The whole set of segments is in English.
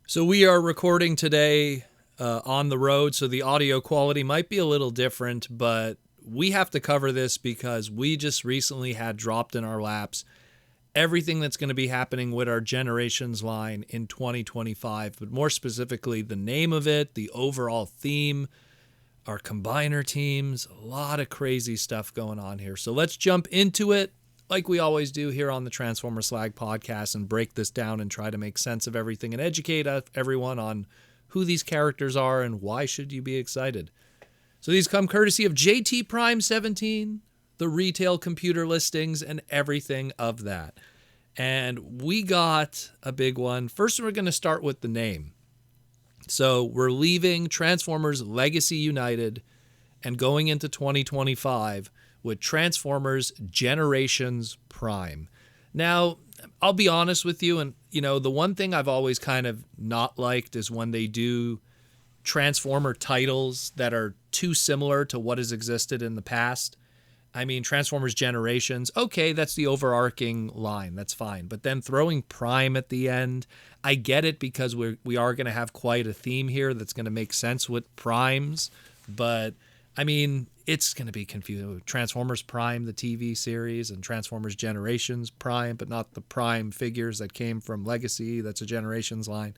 So we are recording today on the road, so the audio quality might be a little different, but we have to cover this because we just recently had dropped in our laps everything that's going to be happening with our Generations line in 2025, but more specifically the name of it, the overall theme, our combiner teams, a lot of crazy stuff going on here. So let's jump into it like we always do here on the Transformer Slag podcast and break this down and try to make sense of everything and educate everyone on who these characters are and why should you be excited. So these come courtesy of JT Prime 17, the retail computer listings and everything of that. And we got a big one. First, we're going to start with the name. So we're leaving Transformers Legacy United and going into 2025 with Transformers Generations Prime. Now, I'll be honest with you, and the one thing I've always kind of not liked is when they do Transformer titles that are too similar to what has existed in the past. I mean, Transformers Generations, okay, that's the overarching line, that's fine. But then throwing Prime at the end, I get it because we are going to have quite a theme here that's going to make sense with primes. But, I mean, it's going to be confusing. Transformers Prime, the TV series, and Transformers Generations Prime, but not the Prime figures that came from Legacy. That's a Generations line.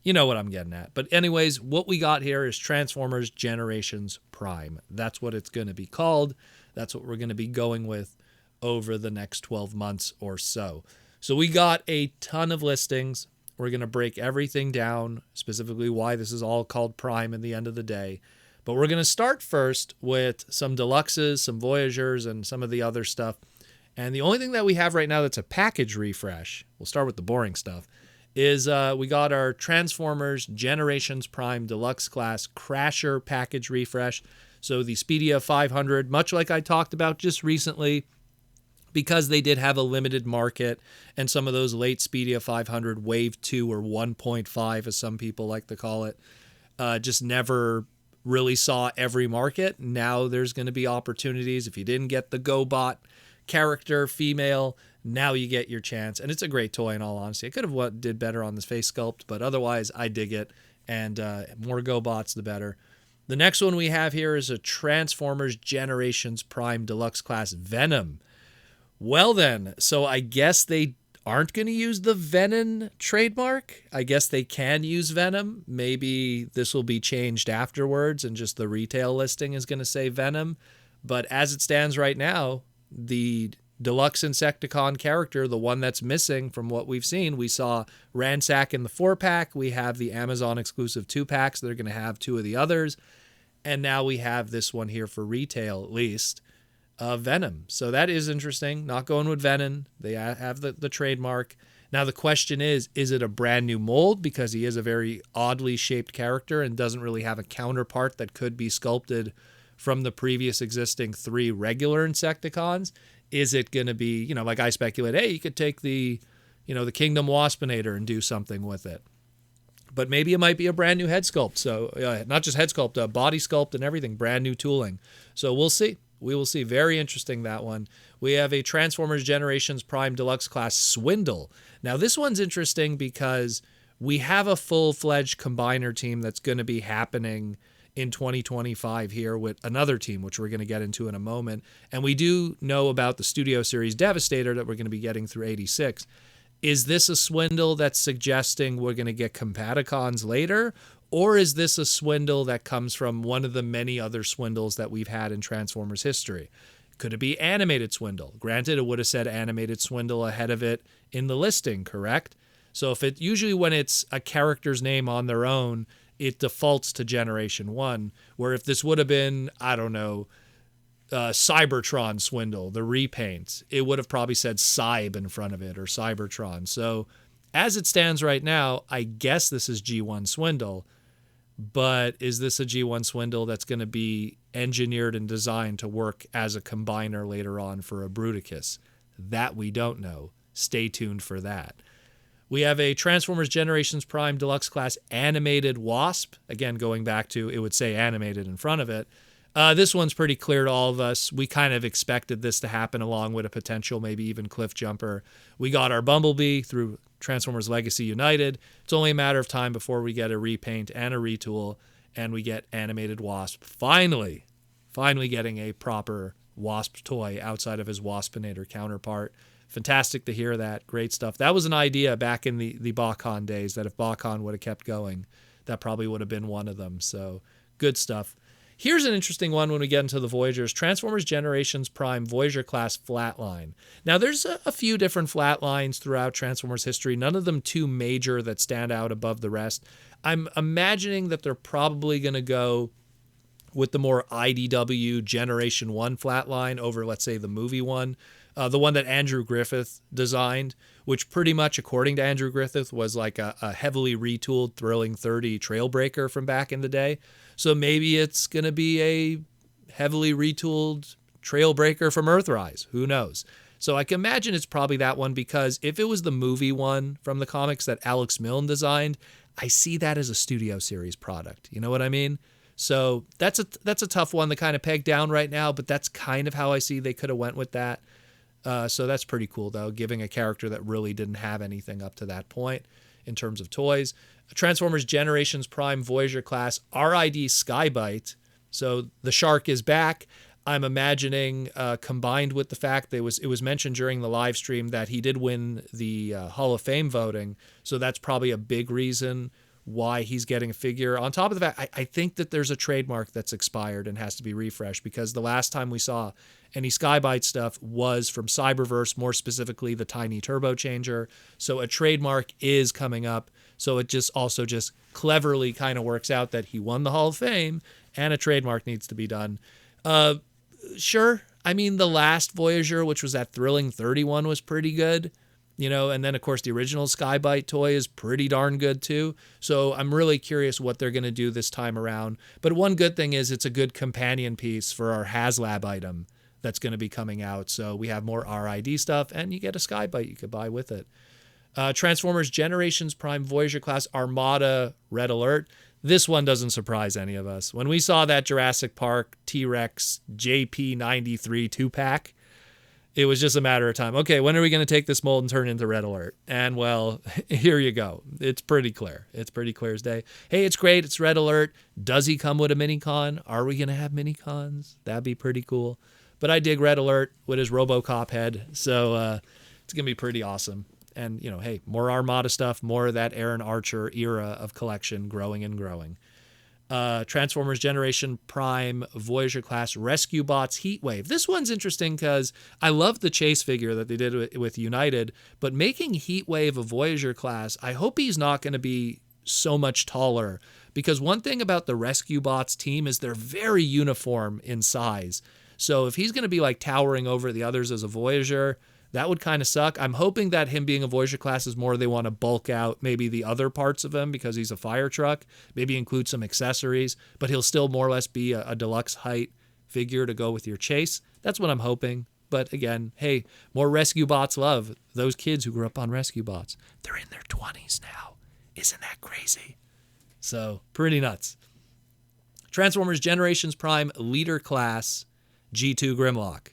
You know what I'm getting at. But anyways, what we got here is Transformers Generations Prime. That's what it's going to be called. That's what we're going to be going with over the next 12 months or so. So we got a ton of listings. We're going to break everything down, specifically why this is all called Prime in the end of the day. But we're going to start first with some Deluxes, some Voyagers, and some of the other stuff. And the only thing that we have right now that's a package refresh, we'll start with the boring stuff, is we got our Transformers Generations Prime Deluxe Class Crasher package refresh. So the Speedia 500, much like I talked about just recently, because they did have a limited market and some of those late Speedia 500 Wave 2 or 1.5, as some people like to call it, just never really saw every market. Now there's going to be opportunities. If you didn't get the GoBot character, female, now you get your chance. And it's a great toy in all honesty. I could have did better on this face sculpt, but otherwise I dig it. And more GoBots, the better. The next one we have here is a Transformers Generations Prime Deluxe Class Venom. Well then, so I guess they aren't going to use the Venom trademark. I guess they can use Venom. Maybe this will be changed afterwards and just the retail listing is going to say Venom. But as it stands right now, the Deluxe Insecticon character, the one that's missing from what we've seen, we saw Ransack in the 4-pack. We have the Amazon exclusive 2-packs. They're going to have 2 of the others. And now we have this one here for retail, at least, Venom. So that is interesting. Not going with Venom. They have the trademark. Now the question is it a brand new mold? Because he is a very oddly shaped character and doesn't really have a counterpart that could be sculpted from the previous existing 3 regular Insecticons. Is it going to be, like I speculate, hey, you could take the Kingdom Waspinator and do something with it. But maybe it might be a brand new head sculpt. So not just head sculpt, body sculpt and everything, brand new tooling. So we'll see. We will see. Very interesting, that one. We have a Transformers Generations Prime Deluxe Class Swindle. Now, this one's interesting because we have a full-fledged combiner team that's going to be happening in 2025 here with another team, which we're going to get into in a moment. And we do know about the Studio Series Devastator that we're going to be getting through 86. Is this a Swindle that's suggesting we're going to get Combaticons later? Or is this a Swindle that comes from one of the many other Swindles that we've had in Transformers history? Could it be animated Swindle? Granted, it would have said animated Swindle ahead of it in the listing, correct? So if usually when it's a character's name on their own, it defaults to Generation 1, where if this would have been, I don't know, Cybertron Swindle, the repaints, it would have probably said Cyb in front of it or Cybertron. So as it stands right now, I guess this is G1 Swindle, but is this a G1 Swindle that's going to be engineered and designed to work as a combiner later on for a Bruticus? That we don't know. Stay tuned for that. We have a Transformers Generations Prime Deluxe Class Animated Wasp. Again, going back to, it would say animated in front of it. This one's pretty clear to all of us. We kind of expected this to happen along with a potential, maybe even Cliff Jumper. We got our Bumblebee through Transformers Legacy United. It's only a matter of time before we get a repaint and a retool, and we get animated Wasp. Finally getting a proper Wasp toy outside of his Waspinator counterpart. Fantastic to hear that. Great stuff. That was an idea back in the Bakhan days, that if Bakhan would have kept going, that probably would have been one of them. So good stuff. Here's an interesting one when we get into the Voyagers. Transformers Generations Prime Voyager class flatline. Now, there's a few different flatlines throughout Transformers history, none of them too major that stand out above the rest. I'm imagining that they're probably going to go with the more IDW Generation 1 flatline over, let's say, the movie one. The one that Andrew Griffith designed, which pretty much, according to Andrew Griffith, was like a heavily retooled Thrilling 30 Trailbreaker from back in the day. So maybe it's going to be a heavily retooled Trailbreaker from Earthrise. Who knows? So I can imagine it's probably that one, because if it was the movie one from the comics that Alex Milne designed, I see that as a Studio Series product. You know what I mean? So that's a tough one to kind of peg down right now, but that's kind of how I see they could have went with that. So that's pretty cool, though, giving a character that really didn't have anything up to that point in terms of toys. Transformers Generations Prime Voyager class RID Skybite. So the shark is back. I'm imagining, combined with the fact that it was mentioned during the live stream that he did win the Hall of Fame voting. So that's probably a big reason why he's getting a figure. On top of the fact, I think that there's a trademark that's expired and has to be refreshed, because the last time we saw any Skybite stuff was from Cyberverse, more specifically the Tiny Turbo Changer. So a trademark is coming up. So it just cleverly kind of works out that he won the Hall of Fame and a trademark needs to be done. Sure. I mean, the last Voyager, which was that Thrilling 31, was pretty good. You know, and then, of course, the original Skybite toy is pretty darn good, too. So I'm really curious what they're going to do this time around. But one good thing is it's a good companion piece for our HasLab item that's going to be coming out. So we have more RID stuff, and you get a Skybite you could buy with it. Transformers Generations Prime Voyager class Armada Red Alert. This one doesn't surprise any of us. When we saw that Jurassic Park T-Rex JP93 2-pack, it was just a matter of time. Okay, when are we going to take this mold and turn it into Red Alert? And, well, here you go. It's pretty clear. It's pretty clear as day. Hey, it's great. It's Red Alert. Does he come with a mini-con? Are we going to have mini-cons? That'd be pretty cool. But I dig Red Alert with his RoboCop head. So it's going to be pretty awesome. And, you know, hey, more Armada stuff, more of that Aaron Archer era of collection growing and growing. Transformers Generation Prime Voyager class Rescue Bots Heatwave. This one's interesting because I love the chase figure that they did with United, but making Heatwave a Voyager class, I hope he's not going to be so much taller, because one thing about the Rescue Bots team is they're very uniform in size. So if he's going to be like towering over the others as a Voyager, that would kind of suck. I'm hoping that him being a Voyager class is more they want to bulk out maybe the other parts of him because he's a fire truck, maybe include some accessories, but he'll still more or less be a deluxe height figure to go with your chase. That's what I'm hoping. But again, hey, more Rescue Bots love. Those kids who grew up on Rescue Bots, they're in their 20s now. Isn't that crazy? So, pretty nuts. Transformers Generations Prime Leader Class G2 Grimlock.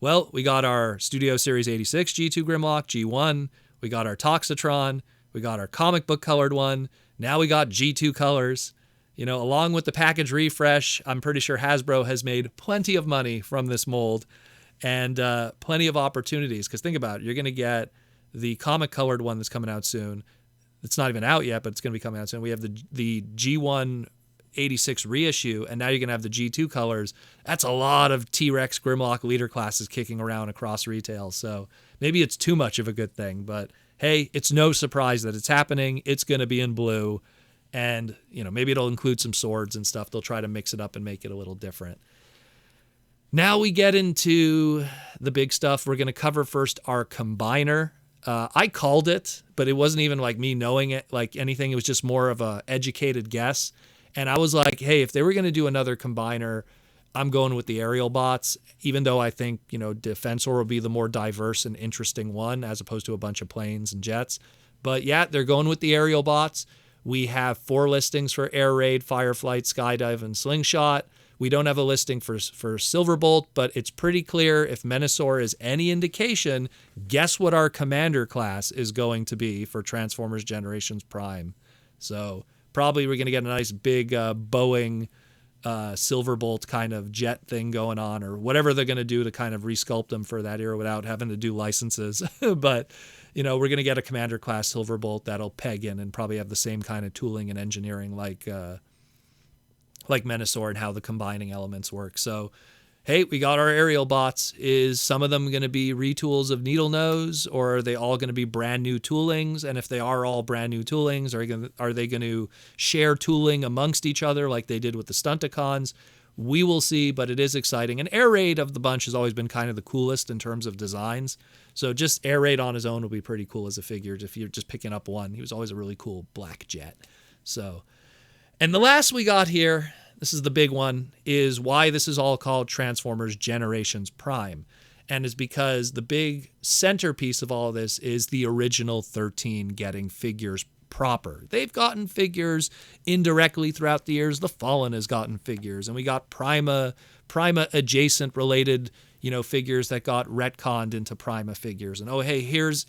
Well, we got our Studio Series 86 G2 Grimlock, G1. We got our Toxitron. We got our comic book colored one. Now we got G2 colors. You know, along with the package refresh, I'm pretty sure Hasbro has made plenty of money from this mold and plenty of opportunities. Because think about it, you're going to get the comic colored one that's coming out soon. It's not even out yet, but it's going to be coming out soon. We have the G1 86 reissue, and now you're going to have the G2 colors. That's a lot of T-Rex Grimlock leader classes kicking around across retail. So maybe it's too much of a good thing, but hey, it's no surprise that it's happening. It's going to be in blue, and you know, maybe it'll include some swords and stuff. They'll try to mix it up and make it a little different. Now we get into the big stuff. We're going to cover first our combiner. I called it, but it wasn't even like me knowing it like anything. It was just more of a educated guess. And I was like, hey, if they were going to do another combiner, I'm going with the Aerialbots, even though I think, you know, Defensor will be the more diverse and interesting one as opposed to a bunch of planes and jets. But yeah, they're going with the Aerialbots. We have 4 listings for Air Raid, Fireflight, Skydive, and Slingshot. We don't have a listing for Silverbolt, but it's pretty clear if Menasor is any indication, guess what our commander class is going to be for Transformers Generations Prime. So probably we're going to get a nice big Boeing Silverbolt kind of jet thing going on, or whatever they're going to do to kind of resculpt them for that era without having to do licenses. But, you know, we're going to get a commander class Silverbolt that'll peg in and probably have the same kind of tooling and engineering like Menasor and how the combining elements work. So, hey, we got our Aerialbots. Is some of them going to be retools of Needle Nose, or are they all going to be brand new toolings? And if they are all brand new toolings, are they going to share tooling amongst each other like they did with the Stunticons? We will see, but it is exciting. And Air Raid of the bunch has always been kind of the coolest in terms of designs. So just Air Raid on his own will be pretty cool as a figure if you're just picking up one. He was always a really cool black jet. So, and the last we got here, this is the big one, is why this is all called Transformers Generations Prime. And is because the big centerpiece of all of this is the original 13 getting figures proper. They've gotten figures indirectly throughout the years. The Fallen has gotten figures, and we got Prima adjacent related, you know, figures that got retconned into Prima figures. And oh, hey, here's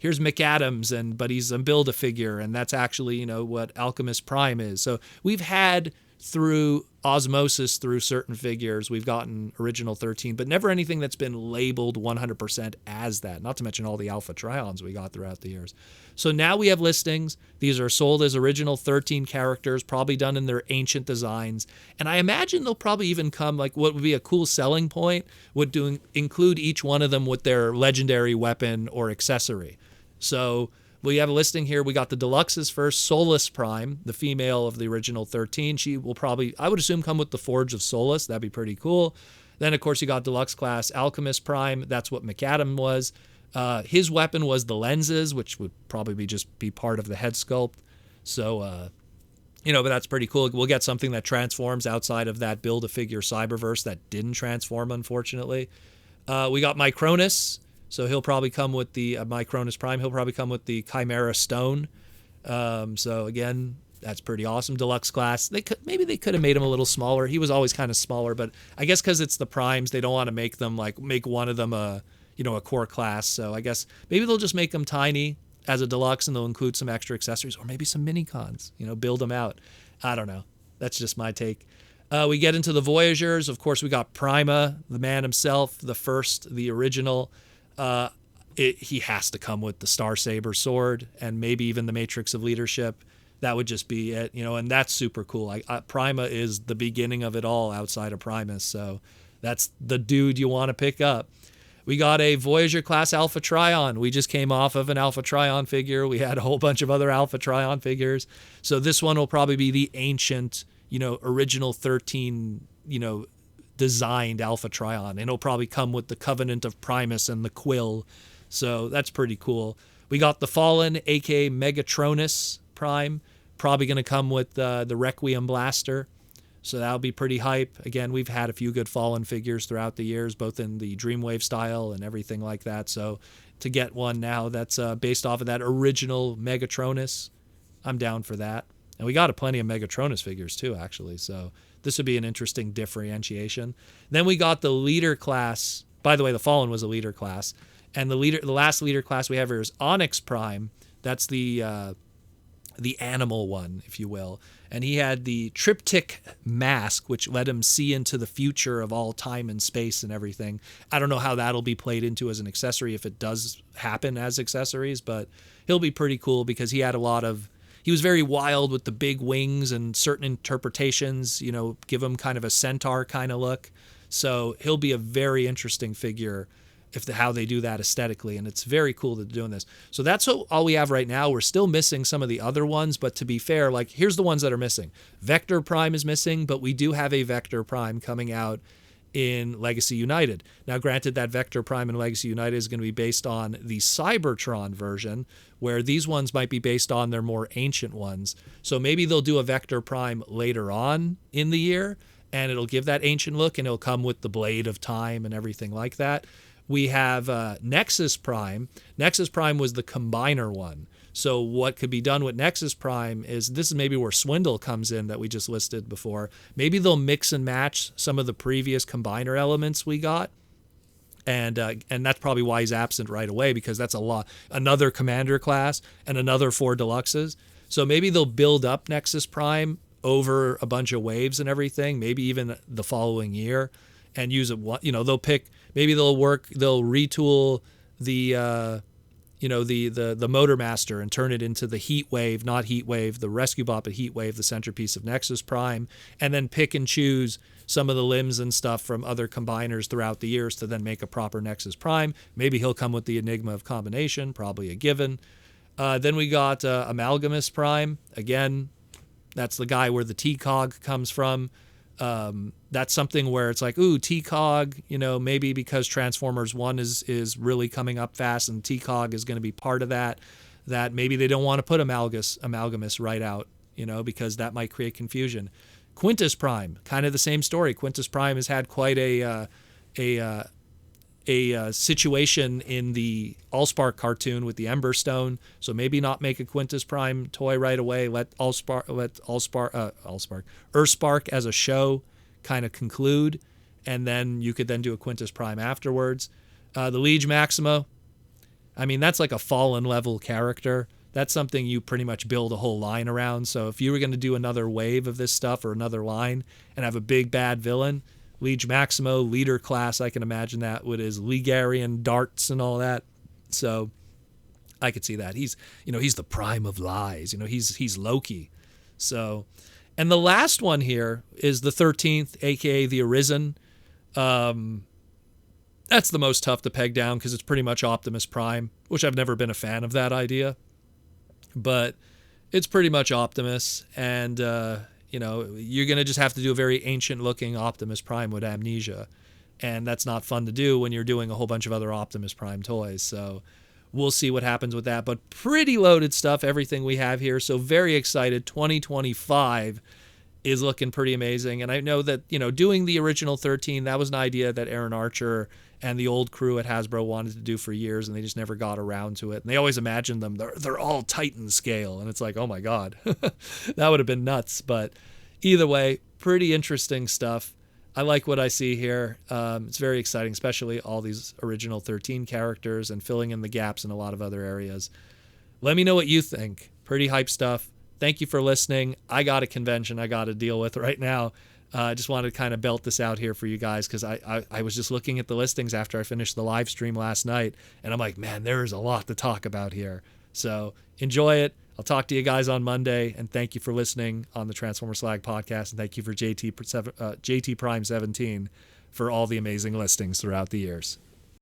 McAdams, but he's a Build-A-Figure, and that's actually, you know, what Alchemist Prime is. So we've had, through osmosis, through certain figures, we've gotten original 13, but never anything that's been labeled 100% as that, not to mention all the Alpha Trions we got throughout the years. So now we have listings. These are sold as original 13 characters, probably done in their ancient designs. And I imagine they'll probably even come, like, what would be a cool selling point would include each one of them with their legendary weapon or accessory. So we have a listing here. We got the deluxes first. Solus Prime, the female of the original 13. She will probably, I would assume, come with the Forge of Solus. That'd be pretty cool. Then, of course, you got deluxe class Alchemist Prime. That's what McAdam was. His weapon was the lenses, which would probably just be part of the head sculpt. So, but that's pretty cool. We'll get something that transforms outside of that Build-A-Figure Cyberverse that didn't transform, unfortunately. We got Micronus. So he'll probably come with the Micronus Prime. He'll probably come with the Chimera Stone. So again, that's pretty awesome. Deluxe class. Maybe they could have made him a little smaller. He was always kind of smaller, but I guess because it's the Primes, they don't want to make them make one of them a core class. So I guess maybe they'll just make them tiny as a deluxe, and they'll include some extra accessories, or maybe some mini cons. Build them out. I don't know. That's just my take. We get into the Voyagers. Of course, we got Prima, the man himself, the original. He has to come with the Star Saber sword and maybe even the Matrix of Leadership. That would just be it, and that's super cool. Prima is the beginning of it all outside of Primus, so that's the dude you want to pick up. We got a Voyager class Alpha Trion. We just came off of an Alpha Trion figure. We had a whole bunch of other Alpha Trion figures. So this one will probably be the ancient, original 13, designed Alpha Trion, and it'll probably come with the Covenant of Primus and the Quill. So that's pretty cool. We got the Fallen, aka Megatronus Prime, probably going to come with the Requiem Blaster. So that'll be pretty hype. Again, we've had a few good Fallen figures throughout the years, both in the Dreamwave style and everything like that. So to get one now that's based off of that original Megatronus, I'm down for that. And we got plenty of Megatronus figures too, actually. So this would be an interesting differentiation. Then we got the leader class. By the way, the Fallen was a leader class. And the last leader class we have here is Onyx Prime. That's the animal one, if you will. And he had the triptych mask, which let him see into the future of all time and space and everything. I don't know how that'll be played into as an accessory if it does happen as accessories, but he'll be pretty cool because he had he was very wild with the big wings and certain interpretations, give him kind of a centaur kind of look. So he'll be a very interesting figure how they do that aesthetically, and it's very cool that they're doing this. So that's all we have right now. We're still missing some of the other ones, but to be fair, here's the ones that are missing. Vector Prime is missing, but we do have a Vector Prime coming out in Legacy United. Now, granted, that Vector Prime in Legacy United is going to be based on the Cybertron version, where these ones might be based on their more ancient ones. So maybe they'll do a Vector Prime later on in the year, and it'll give that ancient look, and it'll come with the Blade of Time and everything like that. We have Nexus Prime. Nexus Prime was the Combiner one. So what could be done with Nexus Prime is, this is maybe where Swindle comes in that we just listed before. Maybe they'll mix and match some of the previous combiner elements we got. And that's probably why he's absent right away, because that's another commander class and another 4 deluxes. So maybe they'll build up Nexus Prime over a bunch of waves and everything, maybe even the following year, and use it. They'll retool the the Motor Master and turn it into the Heat Wave, not Heat Wave, the Rescue Bot, but Heat Wave, the centerpiece of Nexus Prime, and then pick and choose some of the limbs and stuff from other combiners throughout the years to then make a proper Nexus Prime. Maybe he'll come with the Enigma of Combination, probably a given. Then we got Amalgamous Prime. Again, that's the guy where the T-Cog comes from. That's something where it's like, ooh, T-Cog, maybe because Transformers 1 is really coming up fast and T-Cog is going to be part of that maybe they don't want to put Amalgamous right out, because that might create confusion. Quintus Prime, kind of the same story. Quintus Prime has had quite a situation in the Allspark cartoon with the Ember Stone, so maybe not make a Quintus Prime toy right away. Let Earthspark as a show kind of conclude, and then you could then do a Quintus Prime afterwards. The Liege Maximo, I mean, that's like a fallen level character. That's something you pretty much build a whole line around. So if you were going to do another wave of this stuff or another line and have a big bad villain, Liege Maximo, leader class, I can imagine that with his Ligarian darts and all that. So I could see that. He's the prime of lies. He's Loki. So, and the last one here is the 13th, aka the Arisen. That's the most tough to peg down because it's pretty much Optimus Prime, which I've never been a fan of that idea. But it's pretty much Optimus, and you're going to just have to do a very ancient-looking Optimus Prime with amnesia, and that's not fun to do when you're doing a whole bunch of other Optimus Prime toys. So we'll see what happens with that, but pretty loaded stuff, everything we have here. So very excited. 2025 is looking pretty amazing, and I know that doing the original 13, that was an idea that Aaron Archer and the old crew at Hasbro wanted to do for years, and they just never got around to it. And they always imagined them, they're all Titan scale, and it's like, oh my god, that would have been nuts. But either way, pretty interesting stuff. I like what I see here. It's very exciting, especially all these original 13 characters and filling in the gaps in a lot of other areas. Let me know what you think. Pretty hype stuff. Thank you for listening. I got a convention I got to deal with right now. I just wanted to kind of belt this out here for you guys because I was just looking at the listings after I finished the live stream last night, and I'm like, man, there is a lot to talk about here. So enjoy it. I'll talk to you guys on Monday, and thank you for listening on the Transformer Slag podcast, and thank you for JT Prime 17 for all the amazing listings throughout the years.